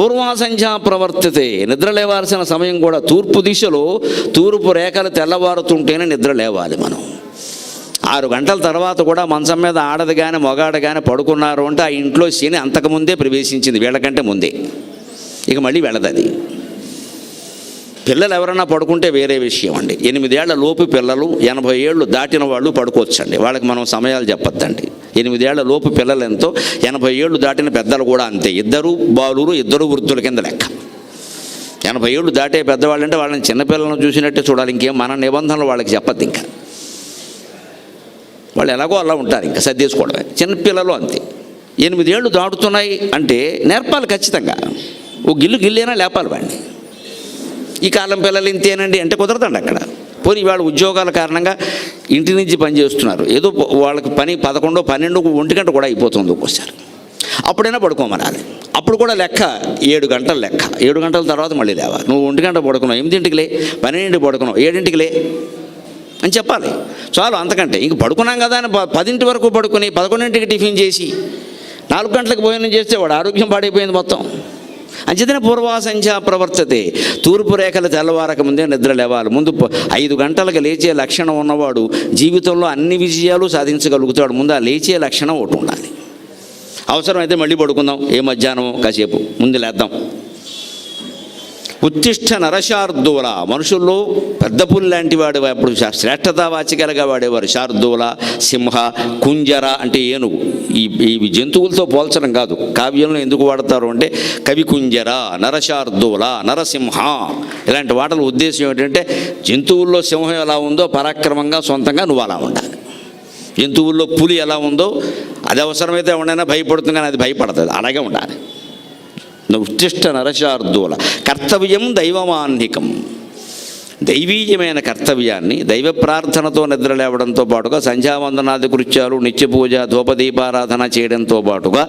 పూర్వాసంధ్యా ప్రవర్తతే, నిద్ర లేవాల్సిన సమయం కూడా తూర్పు దిశలో తూర్పు రేఖలు తెల్లవారుతుంటేనే నిద్ర లేవాలి మనం. 6 గంటల తర్వాత కూడా మంచం మీద ఆడది కానీ మగాడు కానీ పడుకున్నారు అంటే ఆ ఇంట్లో శని అంతకుముందే ప్రవేశించింది, వీళ్ళకంటే ముందే. ఇక మళ్ళీ వెళ్ళదు. పిల్లలు ఎవరన్నా పడుకుంటే వేరే విషయం అండి. 8 ఏళ్ల లోపు పిల్లలు, 80 ఏళ్ళు దాటిన వాళ్ళు పడుకోవచ్చండి, వాళ్ళకి మనం సమయాలు చెప్పొద్దండి. 8 ఏళ్ల లోపు పిల్లలు ఎంతో, 80 ఏళ్ళు దాటిన పెద్దలు కూడా అంతే. 2 బాలురు 2 వృద్ధుల కింద లెక్క. 80 ఏళ్ళు దాటే పెద్దవాళ్ళు అంటే వాళ్ళని చిన్నపిల్లలను చూసినట్టే చూడాలి, ఇంకేం మన నిబంధనలు వాళ్ళకి చెప్పద్దు. ఇంకా వాళ్ళు ఎలాగో అలా ఉంటారు, ఇంకా సర్దేసుకోవడమే. చిన్నపిల్లలు అంతే. 8 ఏళ్ళు దాటుతున్నాయి అంటే నేర్పాలి ఖచ్చితంగా. ఓ గిల్లైనా లేపాలి వాడిని. ఈ కాలం పిల్లలు ఇంతేనండి అంటే కుదరదండి అక్కడ. పోనీ వాళ్ళ ఉద్యోగాల కారణంగా ఇంటి నుంచి పని చేస్తున్నారు, ఏదో వాళ్ళకి పని 11, 12, 1 గంట కూడా అయిపోతుంది ఒక్కోసారి. అప్పుడైనా పడుకోమనాలి. అప్పుడు కూడా లెక్క 7 గంటలు లెక్క. 7 గంటల తర్వాత మళ్ళీ లేవాలి. నువ్వు 1 గంట పడుకున్నావు, 8ంటికి లే, 12ంటికి పడుకున్నావు, 7ంటికి లే అని చెప్పాలి. చాలు, అంతకంటే ఇంక పడుకున్నాం కదా అని 10 వరకు పడుకుని 11ంటికి టిఫిన్ చేసి 4 గంటలకు భోజనం చేస్తే వాడు ఆరోగ్యం పాడైపోయింది మొత్తం. అంచేతనే పూర్వాసంధ్యా ప్రవర్తతే, తూర్పు రేఖలు తెల్లవారక ముందే నిద్ర లేవాలి. ముందు 5 గంటలకు లేచే లక్షణం ఉన్నవాడు జీవితంలో అన్ని విజయాలు సాధించగలుగుతాడు. ముందు ఆ లేచే లక్షణం ఒకటి ఉండాలి. అవసరమైతే మళ్ళీ పడుకుందాం, ఏ మధ్యాహ్నం కాసేపు ముందు లేద్దాం. ఉత్తిష్ట నరశార్దూల, మనుషుల్లో పెద్ద పులి లాంటి వాడు అప్పుడు శ్రేష్టతావాచికలుగా వాడేవారు. శార్దూల, సింహ, కుంజర అంటే ఏనుగు. ఈ జంతువులతో పోల్చడం కాదు, కావ్యంలో ఎందుకు వాడతారు అంటే కవి కుంజర, నరశార్దూల, నరసింహ ఇలాంటి వాటల ఉద్దేశం ఏంటంటే జంతువుల్లో సింహం ఎలా ఉందో పరాక్రమంగా సొంతంగా నువ్వు అలా ఉండాలి. జంతువుల్లో పులి ఎలా ఉందో అది అవసరమైతే ఎవరైనా భయపడుతుంది, కానీ అది భయపడుతుంది, అలాగే ఉండాలి. ఉత్తిష్ట నరశార్దూల. కర్తవ్యం దైవమాన్నికం, దైవీయమైన కర్తవ్యాన్ని దైవ ప్రార్థనతో నిద్ర లేవడంతో పాటుగా సంధ్యావందనాది కృత్యాలు, నిత్య పూజ, ధూపదీపారాధన చేయడంతో పాటుగా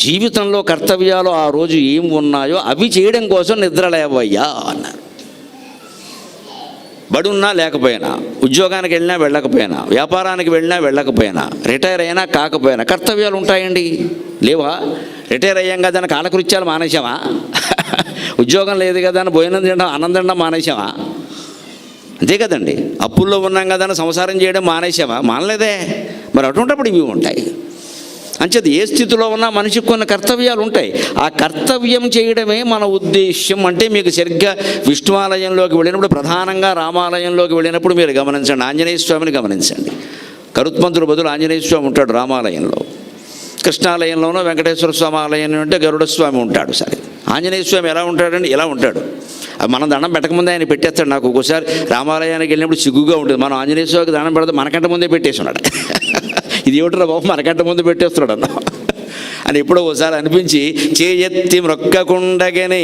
జీవితంలో కర్తవ్యాలు ఆ రోజు ఏం ఉన్నాయో అవి చేయడం కోసం నిద్ర లేవయ్యా అన్నారు. బడున్నా లేకపోయినా, ఉద్యోగానికి వెళ్ళినా వెళ్ళకపోయినా, వ్యాపారానికి వెళ్ళినా వెళ్ళకపోయినా, రిటైర్ అయినా కాకపోయినా కర్తవ్యాలు ఉంటాయండి. లేవా? రిటైర్ అయ్యాం కదా అని కాలకృత్యాలు మానేసామా? ఉద్యోగం లేదు కదా అని భోజనం తినడం, అన్నం తినడం మానేసామా? అంతే కదండి. అప్పుల్లో ఉన్నాం కదా అని సంసారం చేయడం మానేసామా? మానలేదే. మరి అటువంటిప్పుడు ఇవి ఉంటాయి. అంచేది ఏ స్థితిలో ఉన్నా మనిషికి కొన్ని కర్తవ్యాలు ఉంటాయి. ఆ కర్తవ్యం చేయడమే మన ఉద్దేశ్యం. అంటే మీకు సరిగ్గా విష్ణువాలయంలోకి వెళ్ళినప్పుడు, ప్రధానంగా రామాలయంలోకి వెళ్ళినప్పుడు మీరు గమనించండి, ఆంజనేయ స్వామిని గమనించండి. కరుత్మంతుడు బదులు ఆంజనేయ స్వామి ఉంటాడు రామాలయంలో. కృష్ణాలయంలోనూ వెంకటేశ్వర స్వామి ఆలయం అంటే గరుడ స్వామి ఉంటాడు. సరే, ఆంజనేయ స్వామి ఎలా ఉంటాడండి? ఇలా ఉంటాడు. మనం దండం పెట్టకముందే ఆయన పెట్టేస్తాడు. నాకు ఒక్కోసారి రామాలయానికి వెళ్ళినప్పుడు సిగ్గుగా ఉంటుంది. మనం ఆంజనేయ స్వామికి దండం పెడితే మనకంటే ముందే పెట్టేసి ఉన్నాడు. ఇది ఏమిట్రా బాబు, మనకంటే ముందు పెట్టేస్తున్నాడు అన్న అని ఎప్పుడో ఒకసారి అనిపించి, చేయెత్తి మ్రొక్కకుండగనే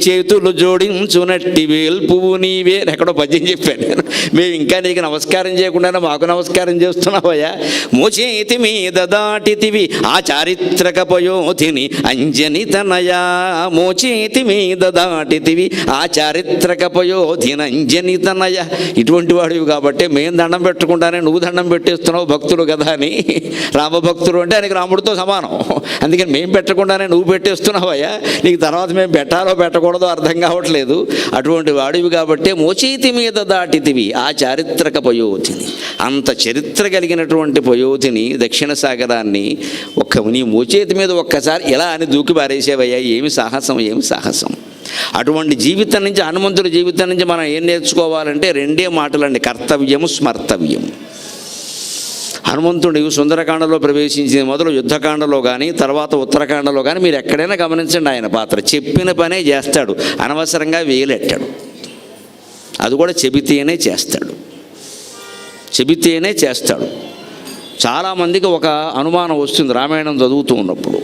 చేతులు జోడించునట్టి వేల్పువు నీవే ఎక్కడో పద్యం చెప్పాను నేను. మేము ఇంకా నీకు నమస్కారం చేయకుండా మాకు నమస్కారం చేస్తున్నావయ్యా. మోచేతి మీద దాటితివి ఆ చారిత్రక పయోధిని అంజని తనయా. మోచేతి మీద దాటితివి ఆ చారిత్రక పయోధిని అంజని తనయ. ఇటువంటి వాడివి కాబట్టి మేము దండం పెట్టకుండానే నువ్వు దండం పెట్టేస్తున్నావు, భక్తులు కదా అని. రామభక్తుడు అంటే ఆయనకి రాముడితో సమానం. అందుకని మేము పెట్టకుండానే నువ్వు పెట్టేస్తున్నావయ్యా, నీకు తర్వాత మేము పెట్టాలో పెట్టకూడదో అర్థం కావట్లేదు. అటువంటి వాడివి కాబట్టి మోచేతి మీద దాటితివి ఆ చారిత్రక పయోధిని. అంత చరిత్ర కలిగినటువంటి పయోధిని, దక్షిణ సాగరాన్ని నీ మోచేతి మీద ఒక్కసారి ఇలా అని దూకి పారేసేవయ్యా. ఏమి సాహసం, ఏమి సాహసం. అటువంటి జీవితం నుంచి, హనుమంతుడి జీవితం నుంచి మనం ఏం నేర్చుకోవాలంటే 2 మాటలండి, కర్తవ్యము, స్మర్తవ్యం. హనుమంతుడు సుందరకాండలో ప్రవేశించింది మొదలు యుద్ధకాండలో కానీ, తర్వాత ఉత్తరకాండలో కానీ మీరు ఎక్కడైనా గమనించండి, ఆయన పాత్ర చెప్పిన పనే చేస్తాడు, అనవసరంగా వేలెట్టాడు. అది కూడా చెబితేనే చేస్తాడు, చెబితేనే చేస్తాడు. చాలామందికి ఒక అనుమానం వస్తుంది రామాయణం చదువుతూ ఉన్నప్పుడు.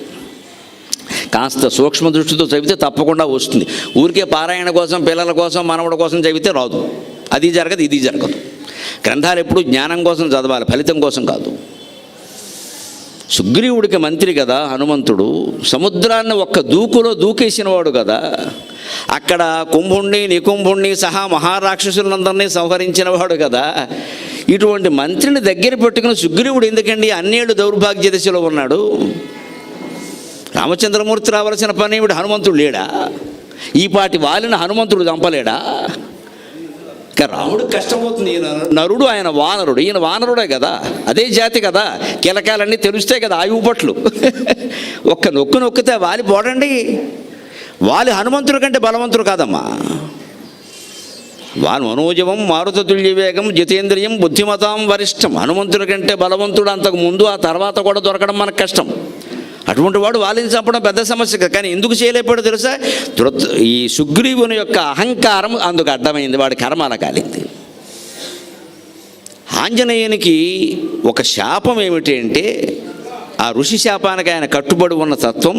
కాస్త సూక్ష్మ దృష్టితో చదివితే తప్పకుండా వస్తుంది. ఊరికే పారాయణ కోసం, పిల్లల కోసం, మనవడి కోసం చదివితే రాదు. అది జరగదు, ఇది జరగదు. గ్రంథాలు ఎప్పుడు జ్ఞానం కోసం చదవాలి, ఫలితం కోసం కాదు. సుగ్రీవుడికి మంత్రి కదా హనుమంతుడు, సముద్రాన్ని ఒక్క దూకులో దూకేసినవాడు కదా. అక్కడ కుంభుణ్ణి, నికుంభుణ్ణి సహా మహారాక్షసులందరినీ సంహరించినవాడు కదా. ఇటువంటి మంత్రిని దగ్గర పెట్టుకుని సుగ్రీవుడు ఎందుకండి అన్నేళ్ళు దౌర్భాగ్య దశలో ఉన్నాడు? రామచంద్రమూర్తి రావాల్సిన పని ఏమిటి? హనుమంతుడు లేడా? ఈ పాటి వాలిన హనుమంతుడు చంపలేడా? ఇక రాముడికి కష్టమవుతుంది. ఈయన నరుడు, ఆయన వానరుడు. ఈయన వానరుడే కదా, అదే జాతి కదా, కీలకాలన్నీ తెలుస్తాయి కదా, ఆయువు పట్లు. ఒక్క నొక్కితే వాలి పోడండి. వాలి హనుమంతుడి కంటే బలవంతుడు కాదమ్మా. వాను మనోజవం మారుతతుల్య వేగం జితేంద్రియం బుద్ధిమతాం వరిష్టం. హనుమంతుడి కంటే బలవంతుడు అంతకు ముందు ఆ తర్వాత కూడా దొరకడం మనకు కష్టం. అటువంటి వాడు వాలిని చంపడం పెద్ద సమస్య. కానీ ఎందుకు చేయలేకపోయాడో తెలుసా? ఈ సుగ్రీవుని యొక్క అహంకారం అందుకు అడ్డమైంది, వాడి కర్మ అలా కాలింది. ఆంజనేయునికి ఒక శాపం ఏమిటి అంటే, ఆ ఋషి శాపానికి ఆయన కట్టుబడి ఉన్న తత్వం,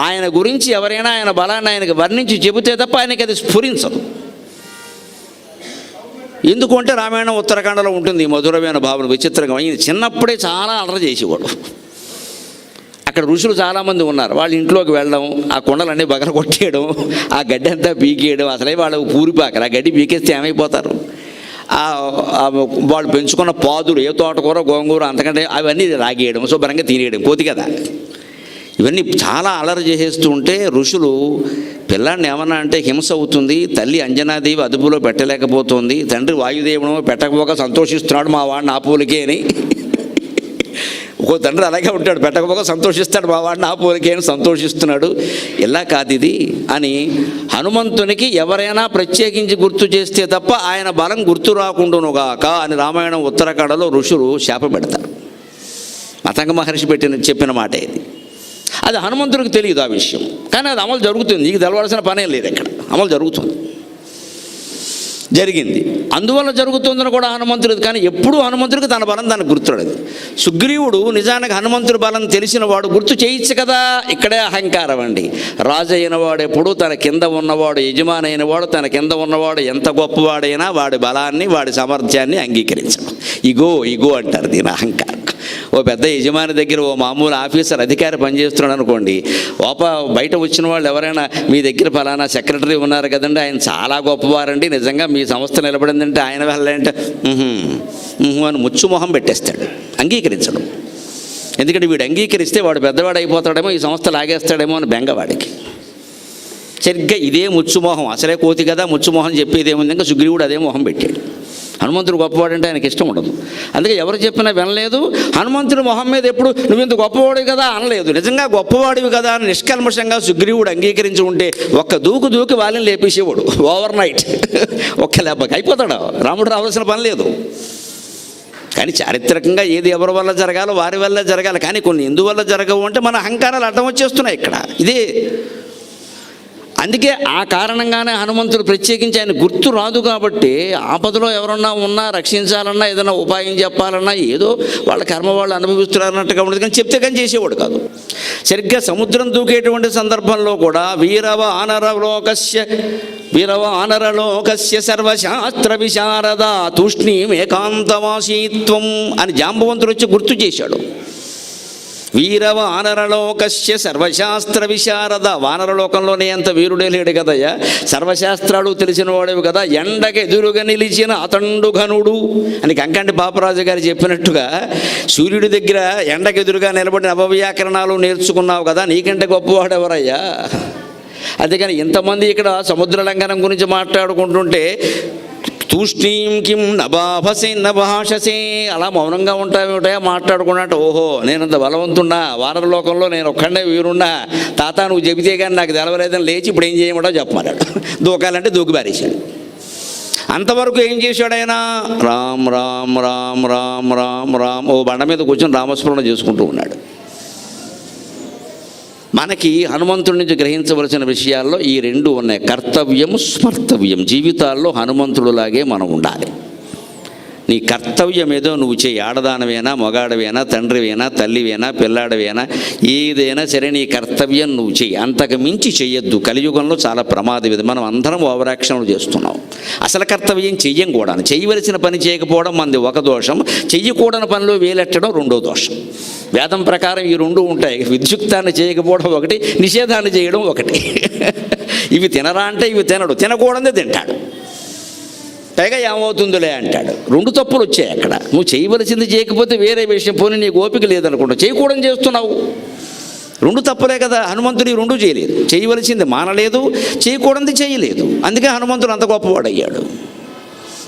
ఆయన గురించి ఎవరైనా ఆయన బలాన్ని ఆయనకు వర్ణించి చెబితే తప్ప ఆయనకి అది స్ఫురించదు. ఎందుకంటే రామాయణం ఉత్తరాఖండలో ఉంటుంది ఈ మధురమైన భావన. విచిత్రంగా ఈయన చిన్నప్పుడే చాలా అలర చేసేవాడు. అక్కడ ఋషులు చాలామంది ఉన్నారు. వాళ్ళ ఇంట్లోకి వెళ్ళడం, ఆ కొండలన్నీ బగల కొట్టేయడం, ఆ గడ్డి అంతా పీకేయడం. అసలే వాళ్ళు పూరిపాకరు. ఆ గడ్డి పీకేస్తే ఏమైపోతారు? వాళ్ళు పెంచుకున్న పాదులు, ఏ తోటకూర గోంగూర అంతకంటే అవన్నీ రాగేయడం, శుభ్రంగా తినేయడం, కోతి కదా. ఇవన్నీ చాలా అలరి చేసేస్తూ ఉంటే ఋషులు పిల్లాడిని ఏమన్నా అంటే హింస అవుతుంది, తల్లి అంజనాదేవి అదుపులో పెట్టలేకపోతుంది, తండ్రి వాయుదేవుడు పెట్టకపోక సంతోషిస్తున్నాడు మా వాడిని ఆ పూలకే అని. ఒక్కో తండ్రి అలాగే ఉంటాడు, పెట్టకపోక సంతోషిస్తాడు మా వాడిని ఆ పూలకే అని సంతోషిస్తున్నాడు. ఇలా కాదు ఇది అని హనుమంతునికి ఎవరైనా ప్రత్యేకించి గుర్తు చేస్తే తప్ప ఆయన బలం గుర్తు రాకుండానుగాక అని రామాయణం ఉత్తరాఖండలో ఋషులు శాప పెడతారు. మతంగ మహర్షి చెప్పిన మాట ఇది. అది హనుమంతుడికి తెలియదు ఆ విషయం, కానీ అది అమలు జరుగుతుంది. నీకు తెలవాల్సిన పనే లేదు, ఇక్కడ అమలు జరుగుతుంది, జరిగింది. అందువల్ల జరుగుతుందని కూడా హనుమంతుడిది. కానీ ఎప్పుడూ హనుమంతుడికి తన బలం దానికి గుర్తురాడు. సుగ్రీవుడు నిజానికి హనుమంతుడి బలం తెలిసిన వాడు, గుర్తు చేయొచ్చు కదా. ఇక్కడే అహంకారం అండి. రాజు అయిన వాడు ఎప్పుడు తన కింద ఉన్నవాడు, యజమాని అయిన వాడు తన కింద ఉన్నవాడు ఎంత గొప్పవాడైనా వాడి బలాన్ని వాడి సామర్థ్యాన్ని అంగీకరించడం. ఇగో అంటారు దీని అహంకారం. ఓ పెద్ద యజమాని దగ్గర ఓ మామూలు ఆఫీసర్ అధికారి పనిచేస్తున్నాడు అనుకోండి, బయట వచ్చిన వాళ్ళు ఎవరైనా మీ దగ్గర ఫలానా సెక్రటరీ ఉన్నారు కదండి, ఆయన చాలా గొప్పవారండి, నిజంగా మీ సంస్థ నిలబడిందంటే ఆయన వెళ్ళాలంటే అని ముచ్చుమొహం పెట్టేస్తాడు, అంగీకరించడం. ఎందుకంటే వీడు అంగీకరిస్తే వాడు పెద్దవాడు అయిపోతాడేమో, ఈ సంస్థ లాగేస్తాడేమో అని బెంగవాడికి. సరిగ్గా ఇదే ముచ్చుమోహం, అసలే కోతి కదా ముచ్చుమోహం చెప్పేదేముంది, ఇంకా సుగ్రీవుడు అదే మొహం పెట్టాడు. హనుమంతుడు గొప్పవాడంటే ఆయనకి ఇష్టం ఉండదు. అందుకే ఎవరు చెప్పినా వినలేదు. హనుమంతుడి మొహం మీద ఎప్పుడు నువ్వు ఇంత గొప్పవాడివి కదా అనలేదు. నిజంగా గొప్పవాడివి కదా అని నిష్కల్మషంగా సుగ్రీవుడు అంగీకరించి ఉంటే ఒక్క దూకి వాళ్ళని లేపేసేవాడు ఓవర్ నైట్. ఒక్క లేపకి అయిపోతాడు. రాముడు రావాల్సిన పని లేదు. కానీ చారిత్రకంగా ఏది ఎవరి వల్ల జరగాలో వారి వల్ల జరగాలి. కానీ కొన్ని ఎందువల్ల జరగవు అంటే మన అహంకారాలు అడ్డం వచ్చేస్తున్నాయి ఇక్కడ. ఇదే అందుకే ఆ కారణంగానే హనుమంతుడు ప్రత్యేకించి ఆయన గుర్తు రాదు. కాబట్టి ఆపదలో ఎవరన్నా ఉన్నా రక్షించాలన్నా ఏదైనా ఉపాయం చెప్పాలన్నా ఏదో వాళ్ళ కర్మ వాళ్ళు అనుభవిస్తున్నారన్నట్టుగా ఉండదు, కానీ చెప్తే కానీ చేసేవాడు కాదు. సరిగ్గా సముద్రం దూకేటువంటి సందర్భంలో కూడా వీరవ ఆనరలోకస్య సర్వశాస్త్ర విశారద తూష్ణీం ఏకాంతవాసీత్వం అని జాంబవంతుడు వచ్చి గుర్తు చేశాడు. వీరవ వానరలోకస్య సర్వశాస్త్ర విశారద. వానరలోకంలోనే అంత వీరుడే లేడు కదయ్యా, సర్వశాస్త్రాలు తెలిసిన వాడేవి కదా. ఎండకు ఎదురుగా నిలిచిన అతండు ఘనుడు అని కంకంటి పాపరాజు గారు చెప్పినట్టుగా సూర్యుడి దగ్గర ఎండకు ఎదురుగా నిలబడిన నవవ్యాకరణాలు నేర్చుకున్నావు కదా, నీకంటే గొప్పవాడు ఎవరయ్యా? అందుకని ఇంతమంది ఇక్కడ సముద్ర లంఘనం గురించి మాట్లాడుకుంటుంటే తూష్ణీం కిం నభాభసే నభాషసే అలా మౌనంగా ఉంటావేమిటయా మాట్లాడుకున్నట్టు. ఓహో నేనంత బలవంతున్నా, వానరలోకంలో నేను ఒక్కడే వీరున్నా, తాత నువ్వు చెబితే కానీ నాకు తెలవలేదని లేచి ఇప్పుడు ఏం చేయమంటావు చెప్పమన్నాడు. దూకాలంటే దూకి బారేశాడు. అంతవరకు ఏం చేశాడు ఆయన? రామ్ రామ్ రామ్ రామ్ రామ్ రామ్ ఓ బండ మీద కూర్చొని రామస్మరణ చేసుకుంటూ ఉన్నాడు. మనకి హనుమంతుడి నుంచి గ్రహించవలసిన విషయాల్లో ఈ రెండు ఉన్నాయి, కర్తవ్యం స్మర్తవ్యం. జీవితాల్లో హనుమంతుడులాగే మనం ఉండాలి. నీ కర్తవ్యం ఏదో నువ్వు చేయి. ఆడదానవేనా, మగాడవేనా, తండ్రివేనా, తల్లివేనా, పిల్లాడవేనా, ఏదైనా సరే నీ కర్తవ్యం నువ్వు చెయ్యి. అంతకు మించి చెయ్యొద్దు. కలియుగంలో చాలా ప్రమాదం ఇది. మనం అందరం ఓవరాక్షన్లు చేస్తున్నాం. అసలు కర్తవ్యం చెయ్యం కూడా. చేయవలసిన పని చేయకపోవడం మనది ఒక దోషం, చెయ్యకూడని పనిలో వేలెట్టడం రెండో దోషం. వేదం ప్రకారం ఈ రెండు ఉంటాయి. విద్యుక్తాన్ని చేయకపోవడం ఒకటి, నిషేధాన్ని చేయడం ఒకటి. ఇవి తినరా అంటే ఇవి తినడు, తినకూడదే తింటాడు, పైగా ఏమవుతుందిలే అంటాడు. రెండు తప్పులు వచ్చాయి అక్కడ. నువ్వు చేయవలసింది చేయకపోతే వేరే విషయం, పోనీ నీకు ఓపిక లేదనుకుంటా, చేయకూడదు చేస్తున్నావు. రెండు తప్పులే కదా. హనుమంతుడు ఈ రెండు చేయలేదు. చేయవలసింది మానలేదు, చేయకూడదు చేయలేదు. అందుకే హనుమంతుడు అంత గొప్పవాడయ్యాడు.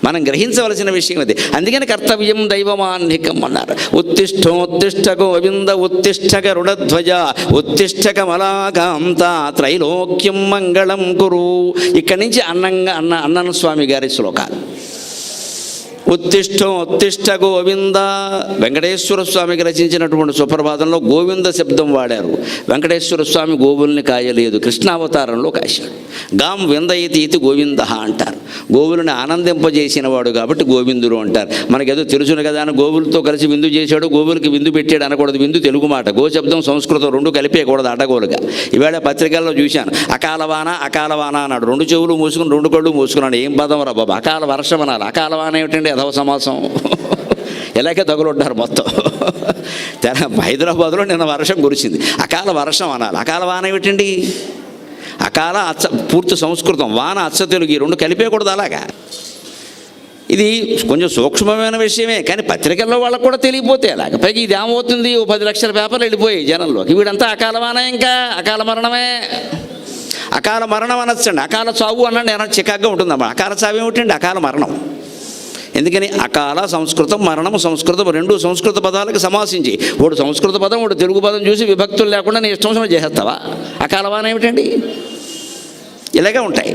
మనం గ్రహించవలసిన విషయం అది. అందుకని కర్తవ్యం దైవమాన్నికం అన్నారు. ఉత్తిష్టోత్తిష్ట గోవింద ఉత్తిష్ట గరుడధ్వజ ఉత్తిష్ట కమలాకాంత త్రైలోక్యం మంగళం కురు. ఇక్కడి నుంచి అన్నన స్వామి గారి శ్లోకాలు. ఉత్తిష్ట గోవింద. వెంకటేశ్వర స్వామికి రచించినటువంటి సుప్రభాతంలో గోవింద శబ్దం వాడారు. వెంకటేశ్వర స్వామి గోవుల్ని కాయలేదు, కృష్ణావతారంలో కాశాడు. గాం విందయతి ఇది గోవింద అంటారు. గోవులను ఆనందింపజేసిన వాడు కాబట్టి గోవిందుడు అంటారు. మనకేదో తెలుసును కదా అని గోవులతో కలిసి విందు చేశాడు, గోవులకి విందు పెట్టాడు అనకూడదు. విందు తెలుగు మాట, గో శబ్దం సంస్కృతం, రెండు కలిపేయకూడదు అడ్డగోలుగా. ఈవేళ పత్రికల్లో చూశాను, అకాలవాన అన్నాడు. రెండు చెవులు మూసుకుని రెండు కళ్ళు మూసుకున్నాడు. ఏం పదం రా బాబా, అకాల వర్షం అనాలి. అకాలవాన ఏమిటండి, అదవ సమాసం. ఇలాగే తగులుంటారు మొత్తం. హైదరాబాద్లో నిన్న వర్షం కురిసింది, అకాల వర్షం అనాలి. అకాల వాన ఏమిటండి? అకాల అచ్చ పూర్తి సంస్కృతం, వాన అచ్చ తెలుగు, ఈ రెండు కలిపేయకూడదు అలాగా. ఇది కొంచెం సూక్ష్మమైన విషయమే, కానీ పత్రికల్లో వాళ్ళకు కూడా తెలియపోతే అలాగ. పైకి ఇది ఏమవుతుంది, ఓ 10 లక్షల పేపర్లు వెళ్ళిపోయాయి జనంలోకి. వీడంతా అకాల వాన, ఇంకా అకాల మరణమే. అకాల మరణం అనొచ్చండి, అకాల చావు అనండి, ఏమన్నా చికాగ్గా ఉంటుందమ్మా. అకాల చావు ఏమిటండి? అకాల మరణం. ఎందుకని అకాల సంస్కృతం, మరణం సంస్కృతం, రెండు సంస్కృత పదాలకు సమాసించి, ఒకటి సంస్కృత పదం ఒకటి తెలుగు పదం చూసి విభక్తులు లేకుండా నీ ఇష్టం చేసేస్తావా? అకాలవాన ఏమిటండి? ఇలాగే ఉంటాయి,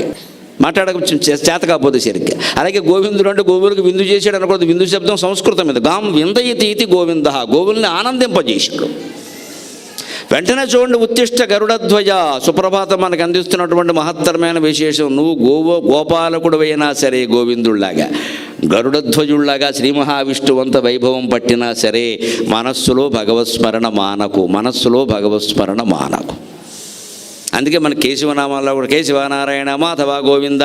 మాట్లాడక చేత కాకపోతే సరిగ్గా. అలాగే గోవిందుడు అంటే గోవులకు విందు చేశాడు అనకూడదు. విందు శబ్దం సంస్కృతం మీద. గాం విందయతి ఇది గోవింద, గోవుల్ని ఆనందింపజేశాడు. వెంటనే చూడండి, ఉత్తిష్ట గరుడధ్వజ. సుప్రభాతం మనకు అందిస్తున్నటువంటి మహత్తరమైన విశేషం. నువ్వు గోపాలకుడు అయినా సరే గోవిందుళ్లాగా, గరుడధ్వజుళ్లాగా శ్రీ మహావిష్ణువంత వైభవం పట్టినా సరే మనస్సులో భగవత్స్మరణ మానకు, మనస్సులో భగవత్స్మరణ మానకు. అందుకే మన కేశవనామాల్లో కూడా కేశవనారాయణ మాధవ గోవింద.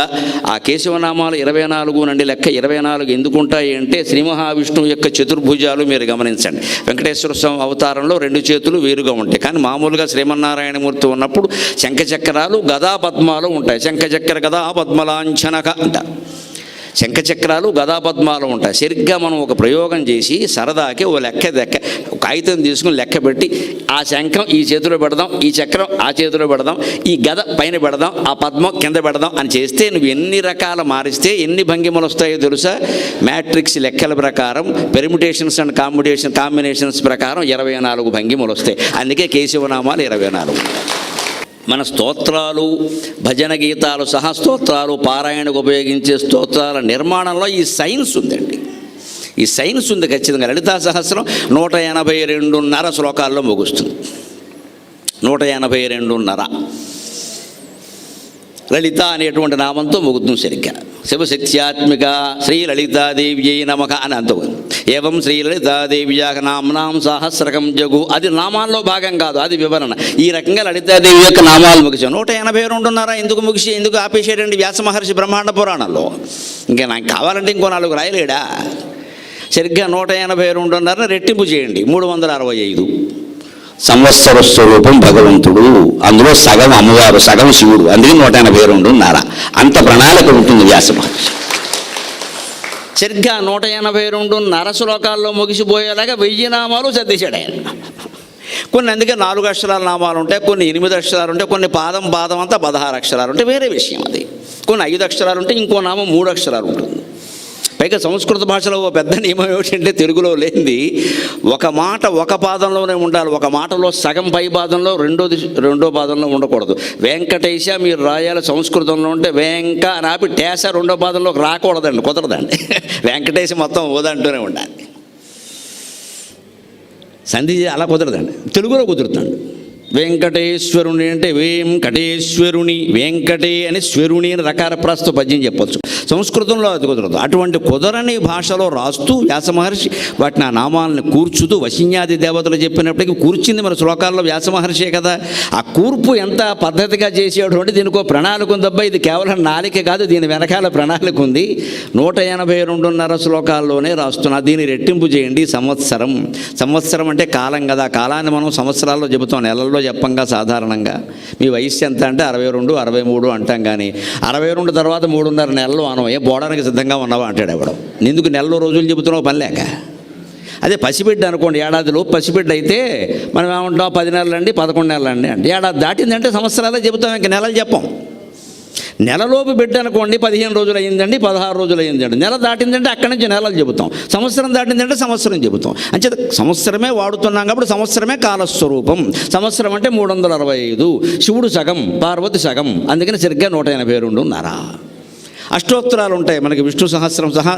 ఆ కేశవనామాలు 24 నుండి లెక్క 24 ఎందుకుంటాయి అంటే, శ్రీ మహావిష్ణువు యొక్క చతుర్భుజాలు మీరు గమనించండి. వెంకటేశ్వర స్వామి అవతారంలో 2 చేతులు వేరుగా ఉంటాయి, కానీ మామూలుగా శ్రీమన్నారాయణమూర్తి ఉన్నప్పుడు శంఖచక్రాలు గదా పద్మాలు ఉంటాయి. శంఖచక్ర గదా పద్మలాంఛనక అంటారు. శంఖచక్రాలు గదాపద్మాలు ఉంటాయి. సరిగ్గా మనం ఒక ప్రయోగం చేసి సరదాకి ఓ కాగితం తీసుకుని లెక్క పెట్టి, ఆ శంఖం ఈ చేతిలో పెడదాం, ఈ చక్రం ఆ చేతిలో పెడదాం, ఈ గద పైన పెడదాం, ఆ పద్మం కింద పెడదాం అని చేస్తే నువ్వు ఎన్ని రకాల మారిస్తే ఎన్ని భంగిమలు వస్తాయో తెలుసా? మ్యాట్రిక్స్ లెక్కల ప్రకారం, పెర్ముటేషన్స్ అండ్ కాంబినేషన్స్ ప్రకారం 24 భంగిమలు వస్తాయి. అందుకే కేశవనామాలు 24. మన స్తోత్రాలు, భజన గీతాలు సహా స్తోత్రాలు, పారాయణకు ఉపయోగించే స్తోత్రాల నిర్మాణంలో ఈ సైన్స్ ఉందండి. ఈ సైన్స్ ఉంది ఖచ్చితంగా. లలితా సహస్రం 182.5 శ్లోకాల్లో ముగుస్తుంది. 182.5 లలిత అనేటువంటి నామంతో ముగుతుంది సరిగ్గా. శివశక్త్యాత్మిక శ్రీ లలితాదేవ్యై నమః అని అంతకు. ఏవం శ్రీ లలితాదేవ్యా నామ్నాం సహస్రకం జగు. అది నామాల్లో భాగం కాదు, అది వివరణ. ఈ రకంగా లలితాదేవి యొక్క నామాలు ముగిసాం. 182.5 ఎందుకు ఆపేసాడండి వ్యాస మహర్షి బ్రహ్మాండ పురాణంలో? ఇంకా నాకు కావాలంటే ఇంకో 4 రాయలేడా? సరిగ్గా 182.5 రెట్టింపు చేయండి, 365. సంవత్సర స్వరూపం భగవంతుడు, అందులో సగం అమ్మవారు, సగం శివుడు. అందుకే 182.5. అంత ప్రణాళిక ఉంటుంది వ్యాస మహర్షి. సరిగ్గా 182.5 శ్లోకాల్లో ముగిసిపోయేలాగా 1000 నామాలు సర్దేశాడు ఆయన. కొన్ని అందుకే 4 అక్షరాల నామాలు ఉంటాయి, కొన్ని 8 అక్షరాలు ఉంటాయి, కొన్ని పాదం అంతా 16 అక్షరాలు ఉంటాయి, వేరే విషయం అది. కొన్ని 5 అక్షరాలు ఉంటాయి, ఇంకో నామం 3 అక్షరాలు ఉంటుంది. పైగా సంస్కృత భాషలో ఓ పెద్ద నియమం ఏమిటంటే, తెలుగులో లేనిది, ఒక మాట ఒక పాదంలోనే ఉండాలి. ఒక మాటలో సగం పై పాదంలో రెండో పాదంలో ఉండకూడదు. వెంకటేశ మీరు రాయాలి సంస్కృతంలో ఉంటే వెంక అని ఆపి టేస 2వ పాదంలోకి రాకూడదండి, కుదరదండి. వెంకటేశ మొత్తం ఓదంటూనే ఉండాలి. సంధి అలా కుదరదండి, తెలుగులో కుదురుతాడు. వెంకటేశ్వరుని అంటే వెంకటేశ్వరుని, వెంకటే అని స్వరుని అని రకాల ప్రస్తు పద్యం చెప్పచ్చు. సంస్కృతంలో అది కుదరదు. అటువంటి కుదరని భాషలో రాస్తూ వ్యాస మహర్షి వాటిని ఆ నామాలను కూర్చుతూ, వశిన్యాది దేవతలు చెప్పినప్పటికీ కూర్చింది మన శ్లోకాల్లో వ్యాస మహర్షే కదా. ఆ కూర్పు ఎంత పద్ధతిగా చేసేడు అంటే, దీనికో ప్రణాళిక ఉందబ్బా. ఇది కేవలం నాలిక కాదు, దీని వెనకాల ప్రణాళిక ఉంది. 182.5 శ్లోకాల్లోనే రాస్తున్నా. దీన్ని రెట్టింపు చేయండి. సంవత్సరం అంటే కాలం కదా. కాలాన్ని మనం సంవత్సరాల్లో చెబుతాం, నెలల్లో చెప్పంగా సాధారణంగా. మీ వయస్సు ఎంత అంటే 62, 63 అంటాం, కానీ 62 తర్వాత 3.5 నెలలు అనం. ఏ పోవడానికి సిద్ధంగా ఉన్నావా అంటాడు ఎవడు. ఎందుకు నెలలో రోజులు చెబుతున్నావు పని లేక? అదే పసిబిడ్డ అనుకోండి, ఏడాదిలో పసిబిడ్డ అయితే మనం ఏమంటాం 10 నెలలండి 11 నెలలండి అంటే, ఏడాది దాటిందంటే సంవత్సరాలే చెబుతాం, ఇంక నెలలు చెప్పం. నెలలోపు బిడ్డ అనుకోండి 15 రోజులు అయ్యిందండి 16 రోజులు అయ్యిందండి, నెల దాటిందంటే అక్కడి నుంచి నెలలు చెబుతాం, సంవత్సరం దాటిందంటే సంవత్సరం చెబుతాం. అంటే సంవత్సరమే వాడుతున్నాం కాబట్టి సంవత్సరమే కాలస్వరూపం. సంవత్సరం అంటే 365, శివుడు సగం పార్వతి సగం, అందుకని సరిగ్గా 182:30. అష్టోత్తరాలు ఉంటాయి మనకి, విష్ణు సహస్రం సహా,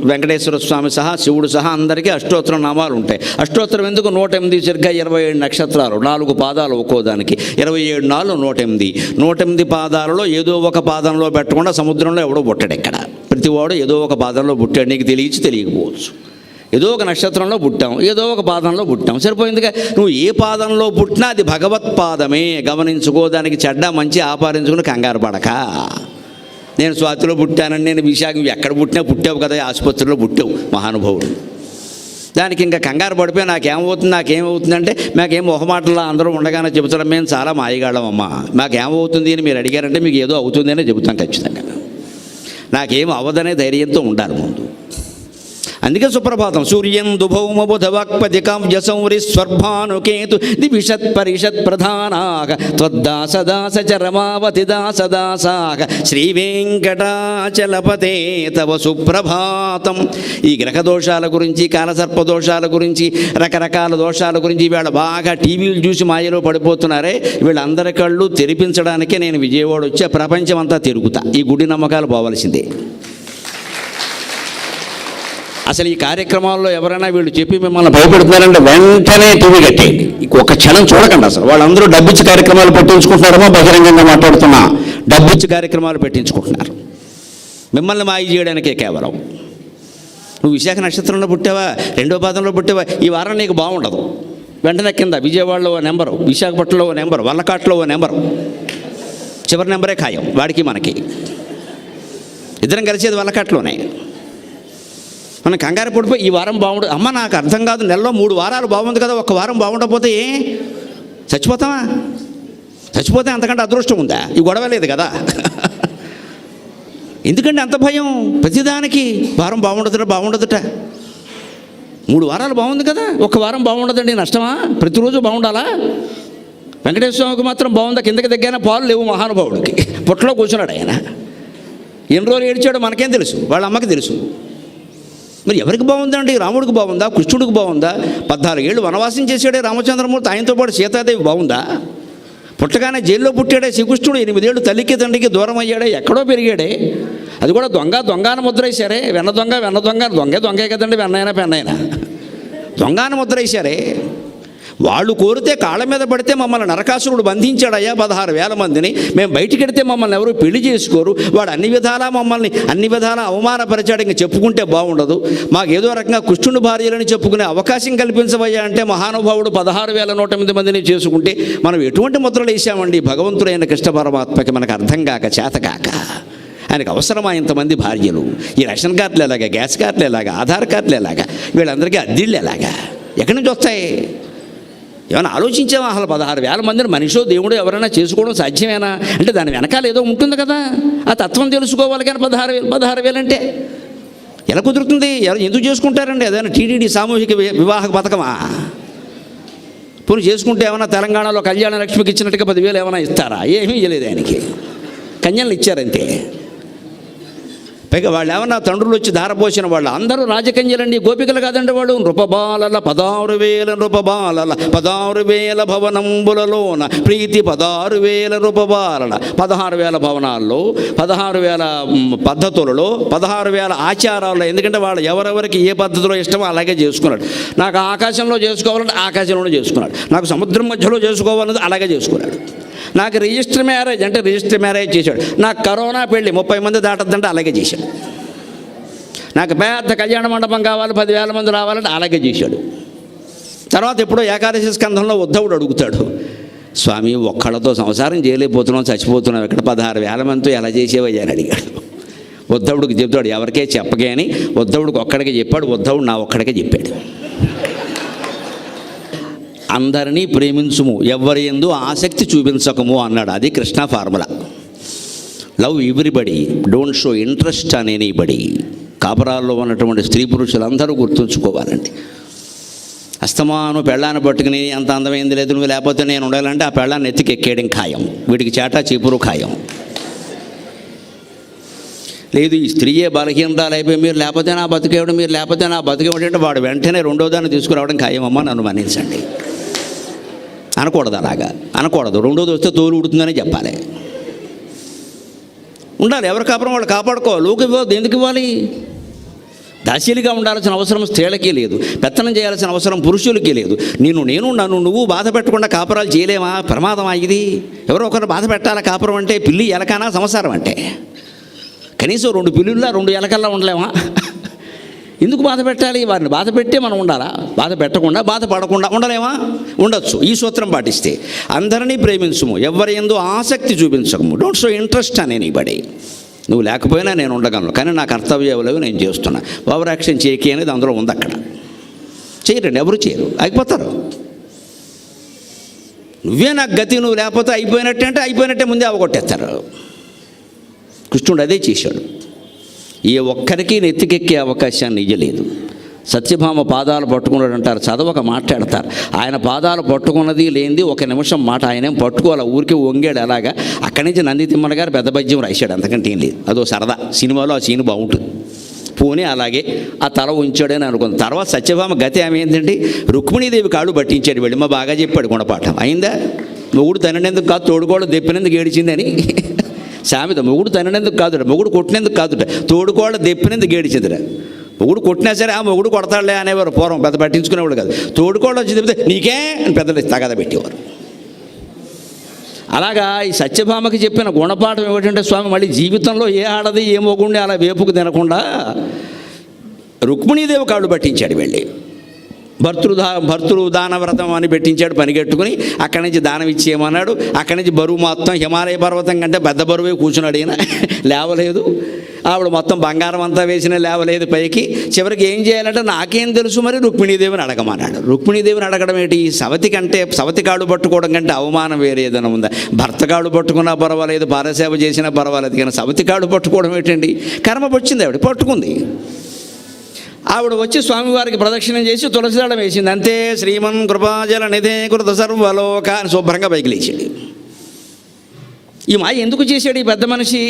వెంకటేశ్వర స్వామి సహా, శివుడు సహా అందరికీ అష్టోత్తర నామాలు ఉంటాయి. అష్టోత్తరం ఎందుకు? 108 సరిగ్గా 27 నక్షత్రాలు, 4 పాదాలు ఒక్కో దానికి, 27 4 108. 108 పాదాలలో ఏదో ఒక పాదంలో పెట్టకుండా సముద్రంలో ఎవడో పుట్టాడు. ఇక్కడ ప్రతివాడు ఏదో ఒక పాదంలో పుట్టాడు, నీకు తెలియకపోవచ్చు. ఏదో ఒక నక్షత్రంలో పుట్టాం, ఏదో ఒక పాదంలో పుట్టాం, సరిపోయిందిగా. నువ్వు ఏ పాదంలో పుట్టినా అది భగవత్పాదమే, గమనించుకో. దానికి చెడ్డ మంచి ఆపాదించుకుని కంగారు పడక. నేను స్వాతిలో పుట్టానని, నేను విశాఖ, ఎక్కడ పుట్టినా పుట్టావు కదా, ఆసుపత్రిలో పుట్టావు మహానుభావుడు. దానికి ఇంకా కంగారు పడిపోయి నాకేమవుతుందంటే, మాకేం మొహమాటలా అందరూ ఉండగానే చెబుతాం, మేము చాలా మాయగాళ్ళమమ్మా, మాకేమవుతుంది అని మీరు అడిగారంటే మీకు ఏదో అవుతుంది అని చెబుతాం ఖచ్చితంగా. నాకేం అవ్వదనే ధైర్యంతో ఉండాలి ముందు. అందుకే సుప్రభాతం. సూర్యందు భౌమ బుధవాక్పతి కావ్య సౌరి స్వర్భానుకేతు దివిషత్ పరిషత్ ప్రధానాక త్వద్దాసదాస చరమావతి దాసదాసాక శ్రీ వెంకటాచలపతే తవ సుప్రభాతం. ఈ గ్రహ దోషాల గురించి, కాలసర్ప దోషాల గురించి, రకరకాల దోషాల గురించి వీళ్ళ బాగా టీవీలు చూసి మాయలో పడిపోతున్నారే, వీళ్ళందరి కళ్ళు తెరిపించడానికే నేను విజయవాడ వచ్చే ప్రపంచం అంతా తిరుగుతా. ఈ గుడి నమ్మకాలు పోవలసిందే. అసలు ఈ కార్యక్రమాల్లో ఎవరైనా వీళ్ళు చెప్పి మిమ్మల్ని భయపెడుతున్నారంటే వెంటనే టీవీ కట్టేయండి, ఒక క్షణం చూడకండి. అసలు వాళ్ళందరూ డబ్బిచ్చి కార్యక్రమాలు పెట్టించుకుంటున్నారేమో, బహిరంగంగా మాట్లాడుతున్నా డబ్బిచ్చి కార్యక్రమాలు పెట్టించుకుంటున్నారు మిమ్మల్ని మాయ చేయడానికే కేవలం. నువ్వు విశాఖ నక్షత్రంలో పుట్టావా, 2వ పాదంలో పుట్టావా, ఈ వారం నీకు బాగుండదు. వెంటనే కింద విజయవాడలో ఓ నెంబరు, విశాఖపట్నంలో ఓ నెంబరు, వల్లకాట్లో ఓ నెంబరు, చివరి నెంబరే ఖాయం వాడికి మనకి. ఇద్దరం కలిసేది వల్లకాట్లోనే. మనం కంగారు పడిపోయి ఈ వారం బాగుండదు, అమ్మ నాకు అర్థం కాదు, నెలలో 3 వారాలు బాగుంది కదా, 1 వారం బాగుండకపోతే చచ్చిపోతావా? చచ్చిపోతే అంతకంటే అదృష్టం ఉందా? ఈ గొడవ లేదు కదా. ఎందుకంటే అంత భయం ప్రతిదానికి. వారం బాగుండదుట 3 వారాలు బాగుంది కదా, 1 వారం బాగుండదండి, నష్టమా? ప్రతిరోజు బాగుండాలా? వెంకటేశ్వర స్వామికి మాత్రం బాగుందా? కిందకి దగ్గర పాలు లేవు మహానుభావుడికి, పొట్టలో కూర్చున్నాడు ఆయన. ఎన్ని రోజులు ఏడ్చాడో మనకేం తెలుసు, వాళ్ళ అమ్మకి తెలుసు. మరి ఎవరికి బాగుందండి? రాముడికి బాగుందా? కృష్ణుడికి బాగుందా? 14 ఏళ్ళు వనవాసం చేశాడే రామచంద్రమూర్తి, ఆయనతో పాటు సీతాదేవి బాగుందా? పుట్టగానే జైల్లో పుట్టాడే శ్రీకృష్ణుడు, 8 ఏళ్ళు తల్లికి తండ్రికి దూరం అయ్యాడే, ఎక్కడో పెరిగాడే. అది కూడా దొంగను ముద్ర వేశారే. వెన్న దొంగే కదండి, వెన్నైనా పెన్నైనా దొంగను ముద్ర వేశారే. వాళ్ళు కోరితే కాళ్ళ మీద పడితే మమ్మల్ని నరకాసురుడు బంధించాడయ్యా 16,000 మందిని. మేము బయటికి వెడితే మమ్మల్ని ఎవరు పెళ్లి చేసుకోరు. వాడు అన్ని విధాలా అవమానపరిచాడు. ఇంక చెప్పుకుంటే బాగుండదు. మాకు ఏదో రకంగా కృష్ణుని భార్యలని చెప్పుకునే అవకాశం కల్పించవయ్యా అంటే మహానుభావుడు 16,108 మందిని చేసుకుంటే మనం ఎటువంటి ముద్రలు వేసామండి? భగవంతుడైన కృష్ణ పరమాత్మకి మనకు అర్థం కాక, చేతకాక. ఆయనకు అవసరమా ఇంతమంది భార్యలు? ఈ రేషన్ కార్డులు ఎలాగా, గ్యాస్ కార్డులు ఎలాగా, ఆధార్ కార్డులు ఎలాగా, వీళ్ళందరికీ అద్దెళ్ళు ఎలాగా, ఎక్కడి నుంచి వస్తాయి? ఏమైనా ఆలోచించావా? అసలు 16,000 మందిని మనిషో దేవుడు ఎవరైనా చేసుకోవడం సాధ్యమేనా? అంటే దాని వెనకాల ఏదో ఉంటుంది కదా, ఆ తత్వం తెలుసుకోవాలి. కానీ 16,000 అంటే ఎలా కుదురుతుంది? ఎందుకు చేసుకుంటారండి? అదేనా టీటీడీ సామూహిక వివాహ పథకమా? పోనీ చేసుకుంటే ఏమైనా తెలంగాణలో కళ్యాణ లక్ష్మికి ఇచ్చినట్టుగా 10,000 ఏమైనా ఇస్తారా? ఏమీ ఇవ్వలేదు ఆయనకి, కన్యలు ఇచ్చారంతే. పైగా వాళ్ళు ఏమన్నా తండ్రులు వచ్చి ధారపోసిన వాళ్ళు అందరూ రాజకన్యలండి, గోపికలు కాదండి వాళ్ళు. నృపబాలల 16,000 నృపబాలల 16,000 భవనంబులలోన ప్రీతి 16,000 నృపబాలల. 16,000 భవనాల్లో, 16,000 పద్ధతులలో, 16,000 ఆచారాల్లో. ఎందుకంటే వాళ్ళు ఎవరెవరికి ఏ పద్ధతిలో ఇష్టమో అలాగే చేసుకున్నాడు. నాకు ఆకాశంలో చేసుకోవాలంటే ఆకాశంలోనే చేసుకున్నాడు, నాకు సముద్రం మధ్యలో చేసుకోవాలంటే అలాగే చేసుకున్నాడు. నాకు రిజిస్టర్ మ్యారేజ్ అంటే రిజిస్టర్ మ్యారేజ్ చేశాడు. నాకు కరోనా పెళ్ళి 30 మంది దాటద్దంటే అలాగే చేశాడు. నాకు పెద్ద కళ్యాణ మండపం కావాలి, 10,000 మంది రావాలంటే అలాగే చేశాడు. తర్వాత ఎప్పుడో ఏకాదశి స్కంధంలో ఉద్ధవుడు అడుగుతాడు, స్వామి ఒక్కళ్ళతో సంసారం చేయలేకపోతున్నాం, చచ్చిపోతున్నాం, ఇక్కడ 16,000 మందితో ఎలా చేసేవయ్యా అని అడిగాడు. ఉద్ధవుడికి చెప్తాడు, ఎవరికే చెప్పగే అని. ఉద్ధవుడికి ఒక్కడికే చెప్పాడు. ఉద్ధవుడు నా ఒక్కడికే చెప్పాడు. అందరినీ ప్రేమించుము, ఎవరి యందు ఆసక్తి చూపించకము అన్నాడు. అది Krishna formula. Love everybody, don't show interest on anybody. కాపురాల్లో ఉన్నటువంటి స్త్రీ పురుషులందరూ గుర్తుంచుకోవాలండి. అస్తమాను పెళ్ళాన్ని పట్టుకుని అంత అందమైంది లేదు నువ్వు లేకపోతే నేను ఉండాలంటే ఆ పెళ్ళాన్ని ఎత్తికి ఎక్కేయడం ఖాయం, వీడికి చేటా చీపురు ఖాయం. లేదు ఈ స్త్రీయే బలహీనరాలు అయిపోయి మీరు లేకపోతే నా బతికేవడం, మీరు లేకపోతే నా బతికేవడం అంటే వాడు వెంటనే రెండో దాన్ని తీసుకురావడం ఖాయమమ్మా, నన్ను మన్నించండి అనకూడదు. అలాగా అనకూడదు. రెండోది వస్తే తోలు ఉడుతుందని చెప్పాలి. ఉండాలి. ఎవరి కాపురం వాళ్ళు కాపాడుకోవాలి. లోకి ఇవ్వద్దు. ఎందుకు ఇవ్వాలి? దాసీలుగా ఉండాల్సిన అవసరం స్త్రీలకి లేదు, పెత్తనం చేయాల్సిన అవసరం పురుషులకి లేదు. నన్ను నువ్వు బాధ పెట్టకుండా కాపురాలు చేయలేమా? ప్రమాదమా ఇది? ఎవరో ఒకరు బాధ పెట్టాలా? కాపురం అంటే పిల్లి ఎలకానా సంసారం అంటే? కనీసం 2 పిల్లుల్లా 2 ఎలకల్లా ఉండలేమా? ఎందుకు బాధ పెట్టాలి? వారిని బాధ పెట్టే మనం ఉండాలా? బాధ పెట్టకుండా బాధపడకుండా ఉండలేమా? ఉండొచ్చు. ఈ సూత్రం పాటిస్తే. అందరినీ ప్రేమించుము, ఎవరి యందు ఆసక్తి చూపించకము. డోంట్ షో ఇంట్రెస్ట్ అని ఎనీబడి. నువ్వు లేకపోయినా నేను ఉండగలను, కానీ నా కర్తవ్యాలు నేను చేస్తున్నా. ఓవర్ యాక్షన్ చేయకి అనేది అందులో ఉంది. అక్కడ చేయరండి, ఎవరు చేయరు, అయిపోతారు. నువ్వే నాకు గతి, నువ్వు లేకపోతే అయిపోయినట్టే అంటే అయిపోయినట్టే ముందే అవగొట్టేస్తారు. కృష్ణుడు అదే చేశాడు. ఏ ఒక్కరికి నెత్తికెక్కే అవకాశాన్ని ఇయ్యలేదు. సత్యభామ పాదాలు పట్టుకున్నాడు అంటారు, చదవక మాట్లాడతారు. ఆయన పాదాలు పట్టుకున్నది లేనిది 1 నిమిషం మాట ఆయనేం పట్టుకోవాలి, ఊరికే వంగాడు. అలాగా అక్కడి నుంచి నంది తిమ్మన గారు పెద్ద పద్యం రాశాడు, అంతకంటే ఏం లేదు. అదో సరదా. సినిమాలో ఆ సీన్ బాగుంటుంది. పోనీ అలాగే ఆ తల ఉంచాడని అనుకుంది. తర్వాత సత్యభామ గతి ఆమె ఏంటంటే రుక్మిణీదేవి కాళ్ళు పట్టించాడు. వెళ్ళి మా బాగా చెప్పాడు గుణపాఠం. అయిందా? మొగుడు తననేందుకు కాదు, తోడుకోవడం దెప్పినందుకు ఏడిచిందని సామెత. మొగుడు తననేందుకు కాదుట, మొగుడు కొట్టినందుకు కాదుట, తోడుకోవడం దెప్పినందుకు ఏడిచిందిట. మొగుడు కొట్టినా సరే ఆ మొగుడు కొడతాడులే అనేవారు పూర్వం, పెద్ద పట్టించుకునేవాడు కాదు. తోడుకోవడం వచ్చి చెప్తే నీకే అని పెద్దలు తగద పెట్టేవారు. అలాగా ఈ సత్యభామకి చెప్పిన గుణపాఠం ఏమిటంటే, స్వామి మళ్ళీ జీవితంలో ఏ ఆడది ఏ మొగుండి అలా వేపుకు తినకుండా రుక్మిణీదేవి కాళ్ళు పట్టించాడు. వెళ్ళి భర్తృ దానవ్రతం అని పెట్టించాడు. పనిగట్టుకుని అక్కడి నుంచి దానం ఇచ్చేయమన్నాడు. అక్కడి నుంచి బరువు మొత్తం హిమాలయ పర్వతం కంటే పెద్ద బరువే కూర్చున్నాడు ఈయన. లేవలేదు. ఆవిడ మొత్తం బంగారం అంతా వేసిన లేవలేదు పైకి. చివరికి ఏం చేయాలంటే నాకేం తెలుసు మరి రుక్మిణీదేవిని అడగమన్నాడు. రుక్మిణీదేవిని అడగడం ఏంటి? సవతి కాళ్ళు పట్టుకోవడం కంటే అవమానం వేరే ఏదైనా ఉందా? భర్త కాళ్ళు పట్టుకున్నా పర్వాలేదు, పారసేవ చేసినా పర్వాలేదు, కానీ సవతి కాళ్ళు పట్టుకోవడం ఏంటండి? కర్మ వచ్చింది, ఆవిడ పట్టుకుంది. ఆవిడ వచ్చి స్వామివారికి ప్రదక్షిణం చేసి తులసిదళం వేసింది. అంతే. శ్రీమన్ కృపాజల నిధే కృత సర్వలోక అని శుభ్రంగా పైకి లేచాడు. ఈ మాయ ఎందుకు చేశాడు ఈ పెద్ద మనిషి?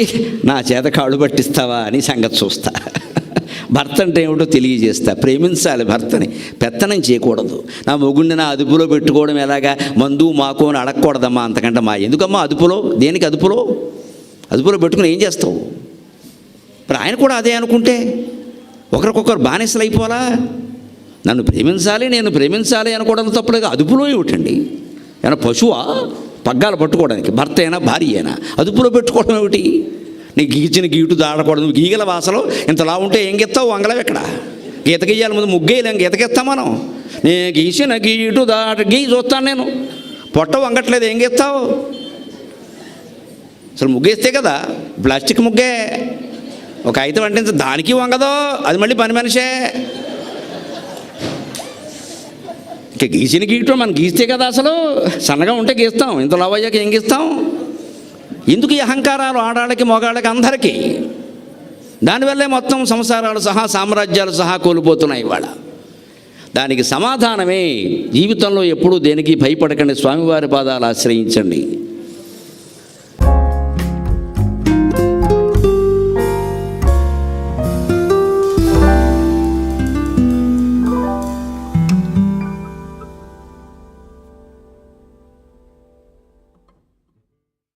నా చేత కాళ్ళు పట్టిస్తావా అని సంగతి చూస్తా. భర్త అంటే ఏమిటో తెలియజేస్తా. ప్రేమించాలి భర్తని, పెత్తనం చేయకూడదు. నా మొగుడిని నా అదుపులో పెట్టుకోవడం ఎలాగా? మందు మాకు అని అడగకూడదమ్మా. అంతకంటే మా ఎందుకమ్మా అదుపులో? దేనికి అదుపులో పెట్టుకుని ఏం చేస్తావు? ఇప్పుడు ఆయన కూడా అదే అనుకుంటే ఒకరికొకరు బానిసలు అయిపోవాలా? నన్ను ప్రేమించాలి, నేను ప్రేమించాలి అనుకోవడం తప్పలేదు. అదుపులో ఏమిటండి? ఏమైనా పశువా పగ్గాలు పట్టుకోవడానికి? భర్త అయినా భార్య అయినా అదుపులో పెట్టుకోవడం ఏమిటి? నీకు గీచిన గీటు దాడకూడదు. గీగల వాసలో ఇంతలా ఉంటే ఏం గెత్తావు? వంగలం ఎక్కడ? గీత గీయాలి ముందు, ముగ్గేయలేం, గీతకెత్తాం మనం. నేను గీసిన గీటు గీ చూస్తాను నేను. పొట్ట వంగట్లేదు, ఏం గీస్తావు? అసలు ముగ్గేస్తే కదా, ప్లాస్టిక్ ముగ్గే. ఒక అయితే వంటించ దానికి వంగదో, అది మళ్ళీ పని మనిషే. ఇక గీసిన గీయటం మనం గీస్తే కదా, అసలు సన్నగా ఉంటే గీస్తాం, ఇంత లవయ్యాక ఏం గీస్తాం? ఎందుకు ఈ అహంకారాలు ఆడాళ్ళకి మగాళ్ళకి అందరికీ? దానివల్లే మొత్తం సంసారాలు సహా సామ్రాజ్యాలు సహా కోల్పోతున్నాయి ఇవాళ. దానికి సమాధానమే జీవితంలో ఎప్పుడూ దేనికి భయపడకండి, స్వామివారి పాదాలు ఆశ్రయించండి.